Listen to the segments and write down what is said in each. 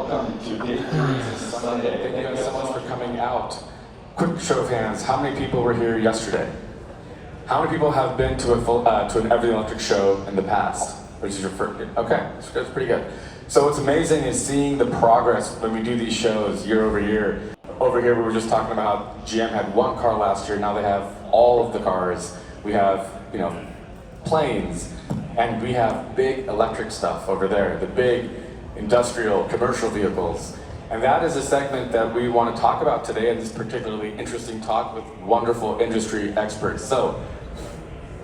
welcome to the Sunday. Thank you guys so much for coming out. Quick show of hands, how many people were here yesterday? How many people have been to an Everything Electric show in the past? Which is your first? Okay, that's pretty good. So what's amazing is seeing the progress when we do these shows year over year. Over here we were just talking about how GM had one car last year, now they have all of the cars. We have, planes, and we have big electric stuff over there, the big industrial, commercial vehicles. And that is a segment that we want to talk about today in this particularly interesting talk with wonderful industry experts. So,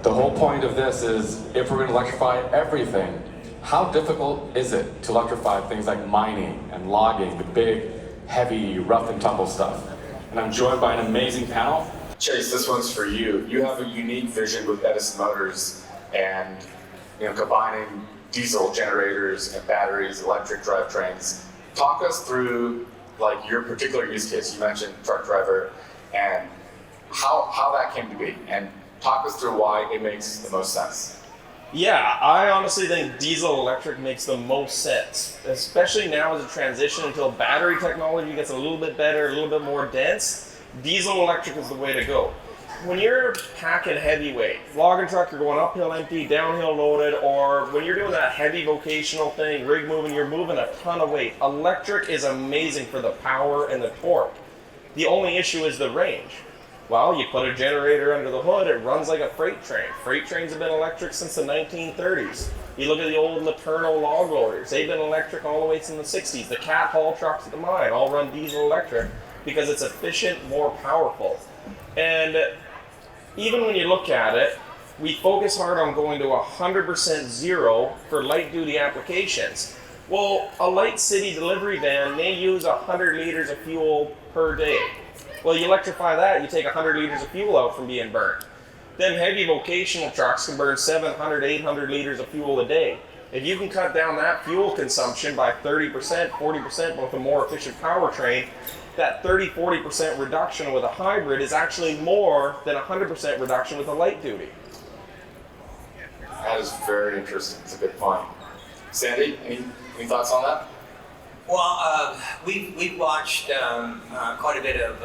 the whole point of this is, if we're going to electrify everything, how difficult is it to electrify things like mining and logging, the big, heavy, rough and tumble stuff? And I'm joined by an amazing panel. Chace, this one's for you. You have a unique vision with Edison Motors and combining diesel generators and batteries, electric drivetrains. Talk us through your particular use case. You mentioned truck driver and how that came to be, and talk us through why it makes the most sense. Yeah, I honestly think diesel electric makes the most sense, especially now as a transition until battery technology gets a little bit better, a little bit more dense. Diesel electric is the way to go. When you're packing heavyweight, logging truck, you're going uphill empty, downhill loaded, or when you're doing that heavy vocational thing, rig moving, you're moving a ton of weight. Electric is amazing for the power and the torque. The only issue is the range. Well, you put a generator under the hood, it runs like a freight train. Freight trains have been electric since the 1930s. You look at the old Laterno log loaders, they've been electric all the way since the 60s. The cat haul trucks at the mine all run diesel electric because it's efficient, more powerful. And even when you look at it, we focus hard on going to 100% zero for light duty applications. Well, a light city delivery van may use 100 liters of fuel per day. Well, you electrify that, you take 100 liters of fuel out from being burned. Then heavy vocational trucks can burn 700, 800 liters of fuel a day. If you can cut down that fuel consumption by 30%, 40% with a more efficient powertrain, that 30-40% reduction with a hybrid is actually more than 100% reduction with a light duty. That is very interesting. It's a good point. Sandy, any thoughts on that? Well, we've watched quite a bit of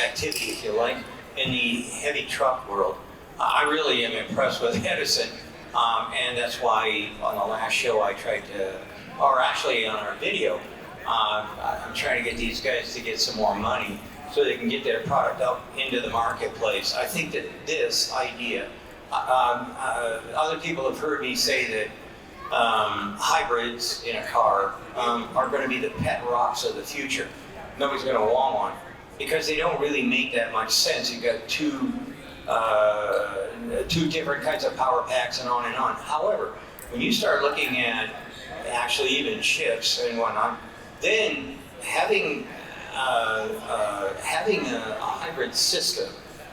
activity, if you like, in the heavy truck world. I really am impressed with Edison, and that's why on the last show I tried to, or actually on our video, I'm trying to get these guys to get some more money so they can get their product out into the marketplace. I think that this idea, other people have heard me say that hybrids in a car are going to be the pet rocks of the future. Nobody's going to want one because they don't really make that much sense. You've got two different kinds of power packs and on and on. However, when you start looking at actually even chips and whatnot, then having a hybrid system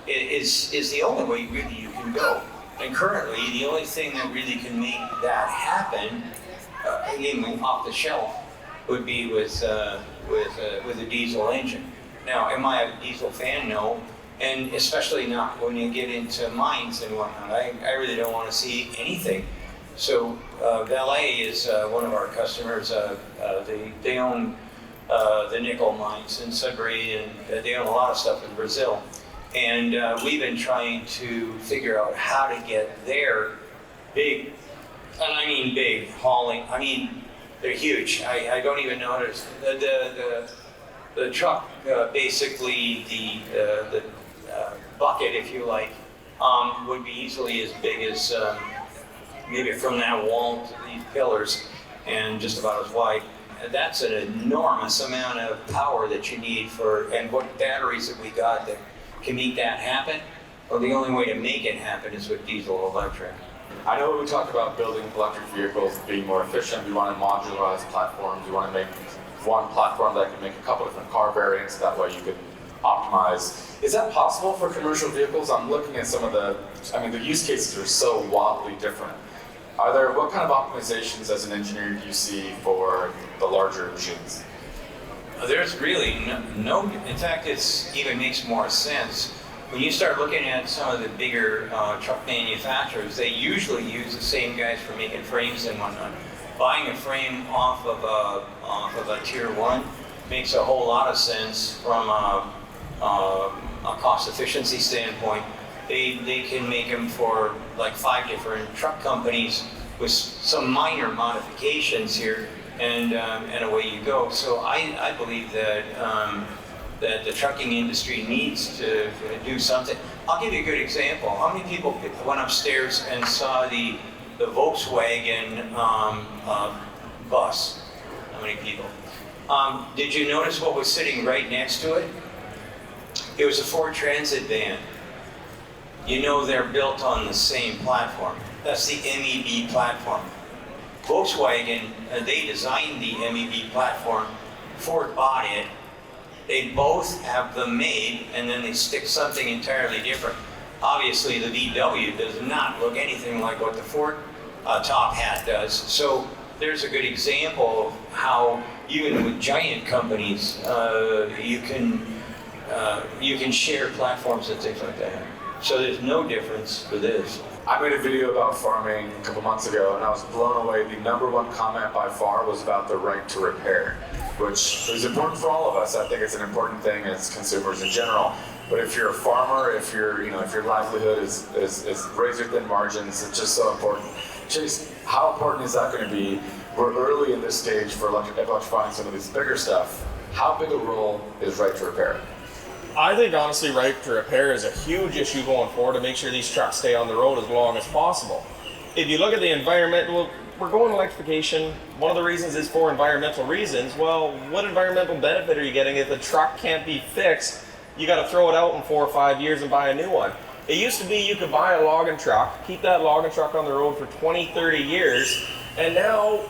is the only way really you can go. And currently, the only thing that really can make that happen, again off the shelf, would be with a diesel engine. Now, am I a diesel fan? No, and especially not when you get into mines and whatnot. I really don't want to see anything. So Valet is one of our customers. They own the nickel mines in Sudbury, and they own a lot of stuff in Brazil. And we've been trying to figure out how to get their big, and I mean big, hauling. I mean, they're huge. I don't even notice the truck. Basically, the bucket, if you like, would be easily as big as maybe from that wall to these pillars, and just about as wide. And that's an enormous amount of power that you need and what batteries have we got that can make that happen? Well, the only way to make it happen is with diesel electric. I know we talked about building electric vehicles being more efficient. We want to modularize platforms. We want to make one platform that can make a couple different car variants. That way you can optimize. Is that possible for commercial vehicles? I'm looking at some of the use cases are so wildly different. What kind of optimizations as an engineer do you see for the larger machines? There's really no, in fact, it even makes more sense. When you start looking at some of the bigger truck manufacturers, they usually use the same guys for making frames and whatnot. buying a frame off of a tier 1 makes a whole lot of sense from a cost efficiency standpoint. They can make them for like 5 different truck companies with some minor modifications here, and away you go. So I believe that that the trucking industry needs to do something. I'll give you a good example. How many people went upstairs and saw the Volkswagen bus? How many people? Did you notice what was sitting right next to it? It was a Ford Transit van. You know they're built on the same platform. That's the MEB platform. Volkswagen, they designed the MEB platform. Ford bought it. They both have them made, and then they stick something entirely different. Obviously, the VW does not look anything like what the Ford top hat does. So there's a good example of how even with giant companies, you can share platforms and things like that. So there's no difference for this. I made a video about farming a couple months ago, and I was blown away. The #1 comment by far was about the right to repair, which is important for all of us. I think it's an important thing as consumers in general. But if you're a farmer, if your livelihood is razor thin margins, it's just so important. Chace, how important is that going to be? We're early in this stage for electrifying some of this bigger stuff. How big a role is right to repair? I think honestly, right to repair is a huge issue going forward to make sure these trucks stay on the road as long as possible. If you look at the environment, well, we're going electrification. One of the reasons is for environmental reasons. Well, what environmental benefit are you getting if the truck can't be fixed? You got to throw it out in 4 or 5 years and buy a new one. It used to be you could buy a logging truck, keep that logging truck on the road for 20, 30 years, and now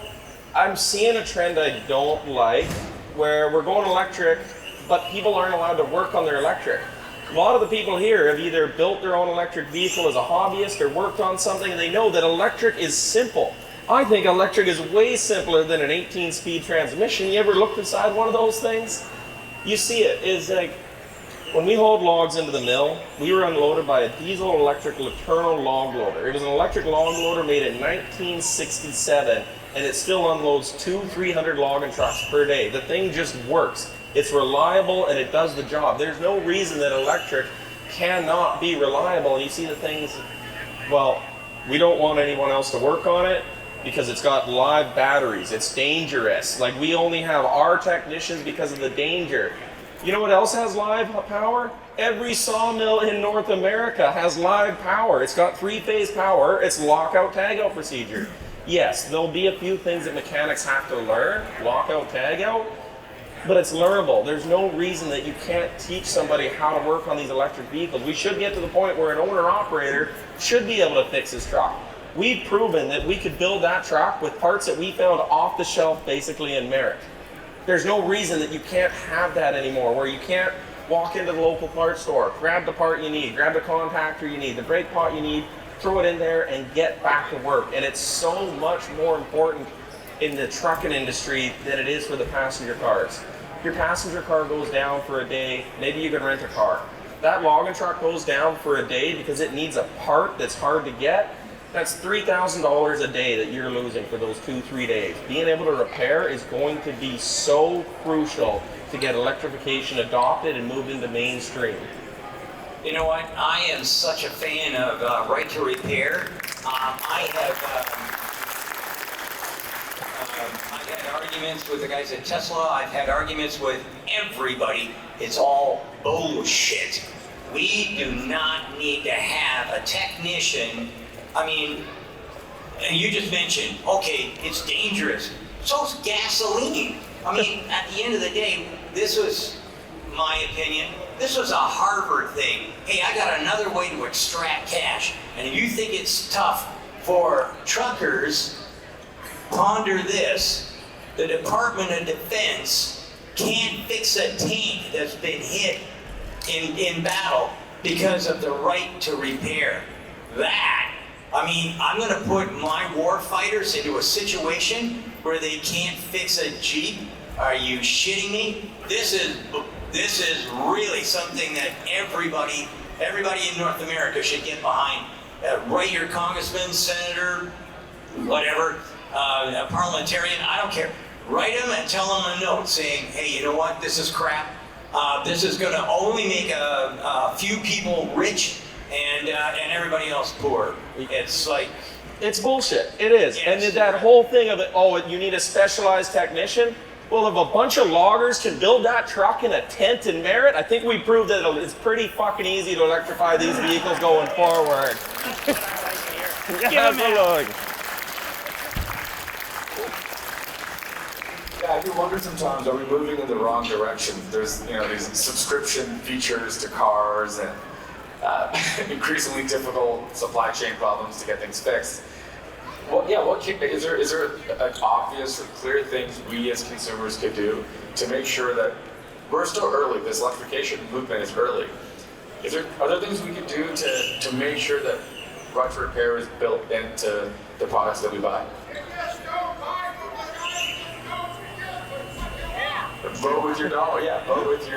I'm seeing a trend I don't like where we're going electric, but people aren't allowed to work on their electric. A lot of the people here have either built their own electric vehicle as a hobbyist or worked on something, and they know that electric is simple. I think electric is way simpler than an 18-speed transmission. You ever looked inside one of those things? You see it. It's like, when we hauled logs into the mill, we were unloaded by a diesel electric Laternal log loader. It was an electric log loader made in 1967, and it still unloads 200-300 logging trucks per day. The thing just works. It's reliable and it does the job. There's no reason that electric cannot be reliable. And you see the things, well, we don't want anyone else to work on it because it's got live batteries. It's dangerous. Like, we only have our technicians because of the danger. You know what else has live power? Every sawmill in North America has live power. It's got 3-phase power. It's lockout tagout procedure. Yes, there'll be a few things that mechanics have to learn, lockout tagout, but it's learnable. There's no reason that you can't teach somebody how to work on these electric vehicles. We should get to the point where an owner-operator should be able to fix his truck. We've proven that we could build that truck with parts that we found off the shelf, basically in Merrick. There's no reason that you can't have that anymore, where you can't walk into the local parts store, grab the part you need, grab the contactor you need, the brake pot you need, throw it in there and get back to work. And it's so much more important in the trucking industry than it is for the passenger cars. Your passenger car goes down for a day, maybe you can rent a car. That logging truck goes down for a day because it needs a part that's hard to get. That's $3,000 a day that you're losing for those 2-3 days. Being able to repair is going to be so crucial to get electrification adopted and moved into mainstream. You know what? I am such a fan of right to repair. I've had arguments with the guys at Tesla. I've had arguments with everybody. It's all bullshit. We do not need to have a technician. I mean, you just mentioned, okay, it's dangerous. So's gasoline. I mean, at the end of the day, this was my opinion. This was a Harvard thing. Hey, I got another way to extract cash. And if you think it's tough for truckers, ponder this. The Department of Defense can't fix a tank that's been hit in battle because of the right to repair. That, I mean, I'm going to put my war fighters into a situation where they can't fix a Jeep. Are you shitting me? This is really something that everybody in North America should get behind. Write your congressman, senator, whatever. a parliamentarian, I don't care. Write them and tell them a note saying, hey, you know what, this is crap. This is going to only make a few people rich and everybody else poor. It's like... It's bullshit. It is. Yes. And that whole thing of it, oh, you need a specialized technician. Well, if a bunch of loggers can build that truck in a tent in Merritt, I think we proved that it's pretty fucking easy to electrify these vehicles going forward. Yeah, absolutely. Yeah, I do wonder sometimes, are we moving in the wrong direction? There's, these subscription features to cars and increasingly difficult supply chain problems to get things fixed. Well, yeah, is there like obvious or clear things we as consumers could do to make sure that we're still early? This electrification movement is early. Are there things we could do to make sure that right repair is built into the products that we buy? Vote with your dollar, yeah. Vote with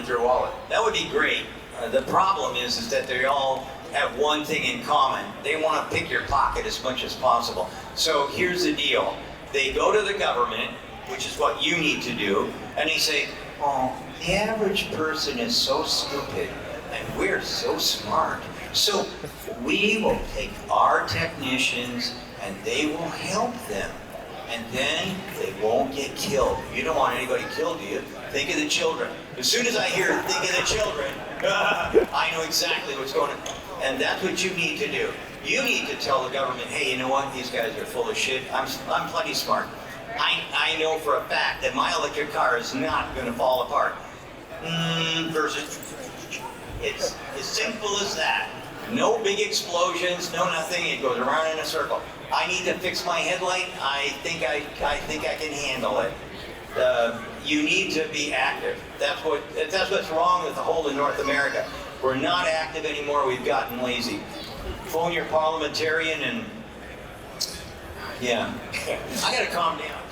your wallet. That would be great. The problem is that they all have one thing in common. They want to pick your pocket as much as possible. So here's the deal. They go to the government, which is what you need to do, and they say, oh, the average person is so stupid, and we're so smart. So we will take our technicians, and they will help them. And then they won't get killed. You don't want anybody killed, do you? Think of the children. As soon as I hear think of the children, I know exactly what's going on. And that's what you need to do. You need to tell the government, hey, you know what? These guys are full of shit. I'm plenty smart. I know for a fact that my electric car is not going to fall apart. Versus, it's as simple as that. No big explosions, no nothing. It goes around in a circle. I need to fix my headlight. I think I can handle it. You need to be active. That's what's wrong with the whole of North America. We're not active anymore. We've gotten lazy. Phone your parliamentarian and yeah. I gotta calm down.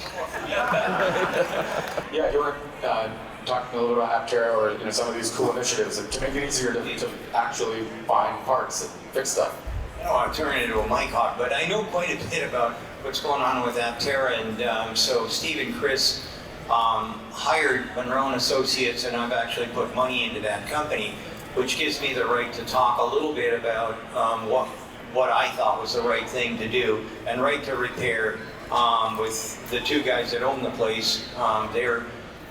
Yeah, you want to talk a little bit about Aptera or some of these cool initiatives to make it easier to actually find parts and fix stuff. I don't want to turn it into a mic hawk, but I know quite a bit about what's going on with Aptera, and so Steve and Chris hired Munro and Associates, and I've actually put money into that company, which gives me the right to talk a little bit about what I thought was the right thing to do, and right to repair with the two guys that own the place.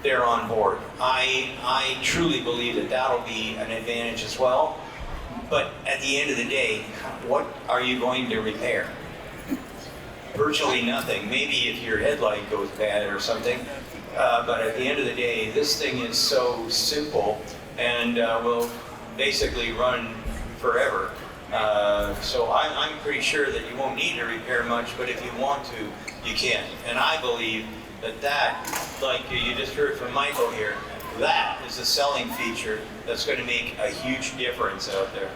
They're on board. I truly believe that that'll be an advantage as well. But at the end of the day, what are you going to repair? Virtually nothing. Maybe if your headlight goes bad or something. But at the end of the day, this thing is so simple and will basically run forever. So I'm pretty sure that you won't need to repair much, but if you want to, you can. And I believe that, like you just heard from Michael here, that is a selling feature that's going to make a huge difference out there.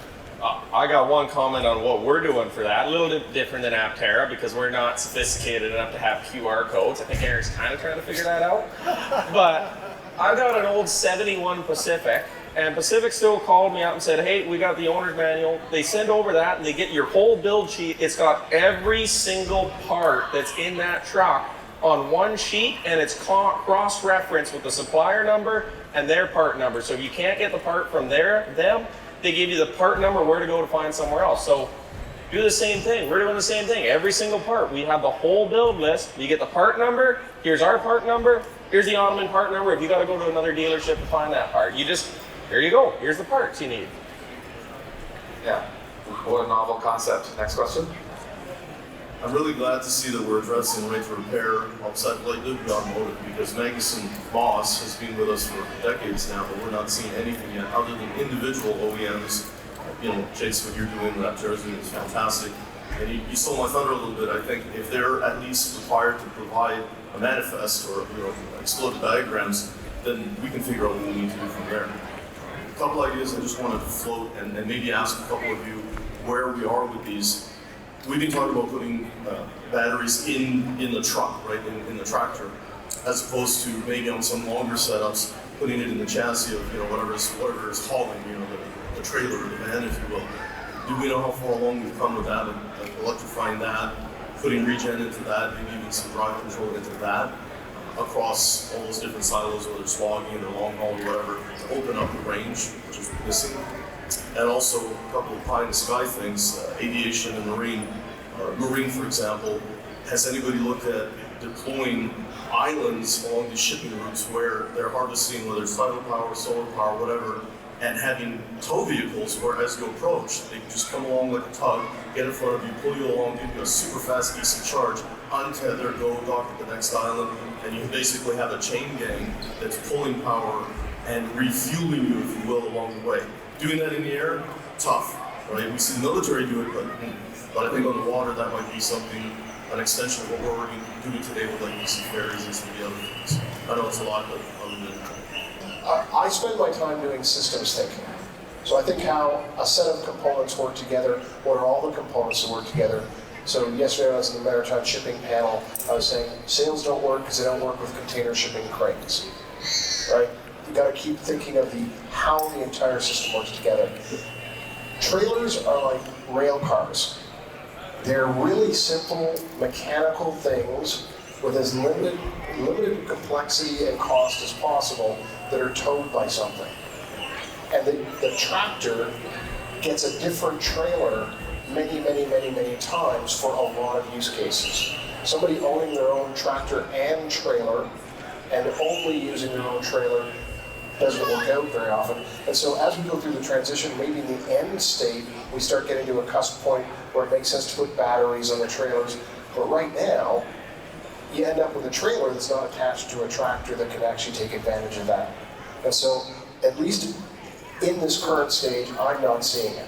I got one comment on what we're doing for that. A little bit different than Aptera because we're not sophisticated enough to have QR codes. I think Eric's kind of trying to figure that out. But I got an old 71 Pacific, and Pacific still called me up and said, hey, we got the owner's manual. They send over that and they get your whole build sheet. It's got every single part that's in that truck on one sheet, and it's cross-referenced with the supplier number and their part number. So if you can't get the part from them, they give you the part number, where to go to find somewhere else. So do the same thing. We're doing the same thing. Every single part. We have the whole build list. You get the part number. Here's our part number. Here's the Ottoman part number. If you got to go to another dealership to find that part, here you go. Here's the parts you need. Yeah. What a novel concept. Next question. I'm really glad to see that we're addressing right to repair outside light duty automotive, because Magus and Moss has been with us for decades now, but we're not seeing anything yet other than individual OEMs. Chace, what you're doing with Aptera is fantastic. And you stole my thunder a little bit. I think if they're at least required to provide a manifest or exploded diagrams, then we can figure out what we need to do from there. A couple ideas I just wanted to float and maybe ask a couple of you where we are with these. We've been talking about putting batteries in the truck, right, in the tractor, as opposed to maybe on some longer setups, putting it in the chassis of whatever is hauling, the trailer or the van, if you will. Do we know how far along we've come with that, and electrifying that? putting regen into that, maybe even some drive control into that, across all those different silos, whether it's logging or long haul or whatever, to open up the range, which is missing. And also a couple of pie in the sky things, aviation and marine. Marine, for example, has anybody looked at deploying islands along these shipping routes where they're harvesting, whether it's tidal power, solar power, whatever, and having tow vehicles where as you approach, they can just come along like a tug, get in front of you, pull you along, give you a super fast DC charge, untether, go dock at the next island, and you basically have a chain gang that's pulling power and refueling you, if you will, along the way. Doing that in the air, tough, right? We see the military do it, but I think on the water that might be something, an extension of what we're already doing today with like DC ferries and some of the other things. I know it's a lot, but other than that. I spend my time doing systems thinking. So I think how a set of components work together, what are all the components that work together. So yesterday I was in the maritime shipping panel, I was saying sails don't work because they don't work with container shipping cranes, right? You got to keep thinking of how the entire system works together. Trailers are like rail cars. They're really simple mechanical things with as limited complexity and cost as possible that are towed by something. And the tractor gets a different trailer many times for a lot of use cases. Somebody owning their own tractor and trailer and only using their own trailer doesn't work out very often. And so as we go through the transition, maybe in the end state, we start getting to a cusp point where it makes sense to put batteries on the trailers. But right now, you end up with a trailer that's not attached to a tractor that can actually take advantage of that. And so, at least in this current stage, I'm not seeing it.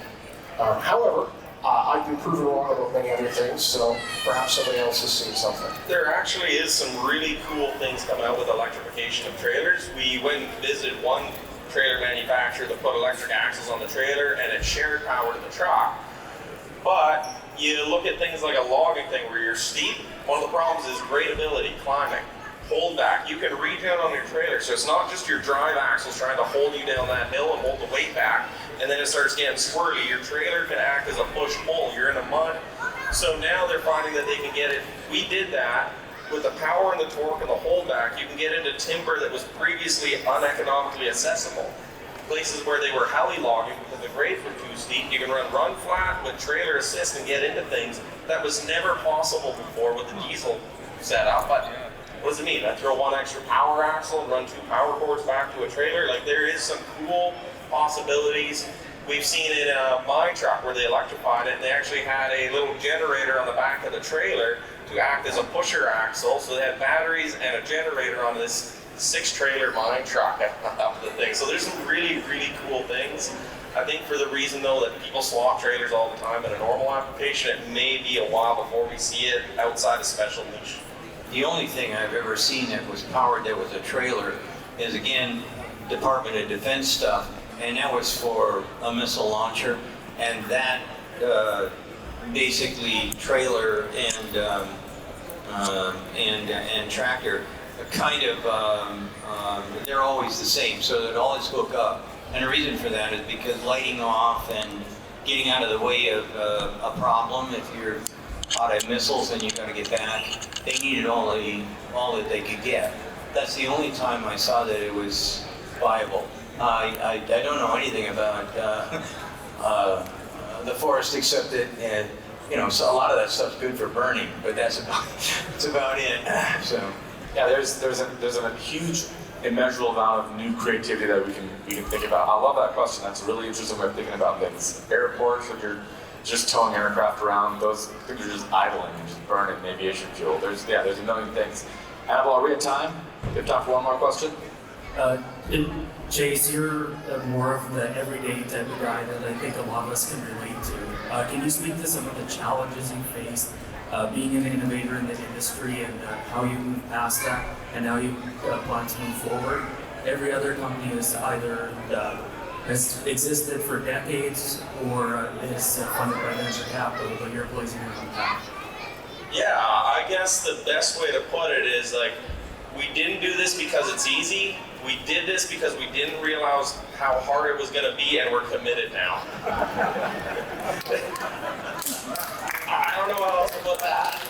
However, I've been proven wrong about many other things, so perhaps somebody else has seen something. There actually is some really cool things coming out with electrification of trailers. We went and visited one trailer manufacturer that put electric axles on the trailer and it shared power to the truck. But you look at things like a logging thing where you're steep, one of the problems is gradability, climbing. Hold back, you can regen on your trailer, so it's not just your drive axles trying to hold you down that hill and hold the weight back, and then it starts getting swirly. Your trailer can act as a push-pull, you're in the mud. So now they're finding that they can get it. We did that with the power and the torque and the holdback. You can get into timber that was previously uneconomically accessible. Places where they were heli logging because the grades were too steep, you can run flat with trailer assist and get into things that was never possible before with the diesel setup. But what does it mean? I throw one extra power axle and run 2 power cords back to a trailer? Like, there is some cool possibilities. We've seen it in a mine truck where they electrified it and they actually had a little generator on the back of the trailer to act as a pusher axle. So they had batteries and a generator on this 6-trailer mine truck. That was the thing. So there's some really cool things. I think for the reason though that people swap trailers all the time in a normal application, it may be a while before we see it outside of special niche. The only thing I've ever seen that was powered that was a trailer is, again, Department of Defense stuff, and that was for a missile launcher, and that basically trailer and tractor kind of they're always the same, so they'd always hook up. And the reason for that is because lighting off and getting out of the way of a problem, if you're out of missiles and you got to get back, they needed all that they could get. That's the only time I saw that it was viable. I don't know anything about the forest except that so a lot of that stuff's good for burning, but that's about it. So yeah, there's a huge immeasurable amount of new creativity that we can think about. I love that question. That's a really interesting way of thinking about things. Airports, when you're just towing aircraft around, those things are just idling and just burning aviation fuel. There's a million things. Annabelle, are we at time? Do we have time for one more question? Chace, you're more of the everyday type of guy that I think a lot of us can relate to. Can you speak to some of the challenges you faced being an innovator in the industry and how you moved past that and how you plan to move forward? Every other company is either has existed for decades or is funded by venture capital, but you're blazing your own path. Yeah, I guess the best way to put it is like, we didn't do this because it's easy. We did this because we didn't realize how hard it was going to be, and we're committed now. I don't know how else to put that.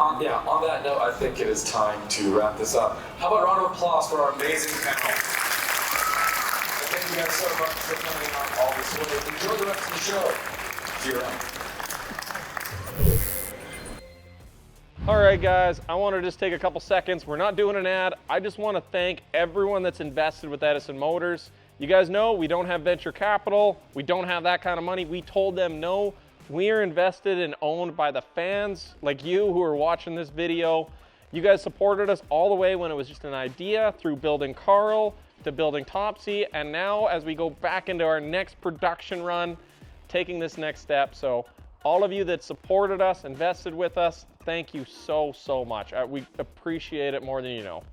on that note, I think it is time to wrap this up. How about a round of applause for our amazing panel? Thank you guys so much for coming on all this way. Enjoy the rest of the show. See you around. All right, guys, I want to just take a couple seconds. We're not doing an ad. I just want to thank everyone that's invested with Edison Motors. You guys know we don't have venture capital. We don't have that kind of money. We told them no. We are invested and owned by the fans like you who are watching this video. You guys supported us all the way when it was just an idea, through building Carl to building Topsy, and now as we go back into our next production run, taking this next step. So all of you that supported us, invested with us, thank you so much. We appreciate it more than you know.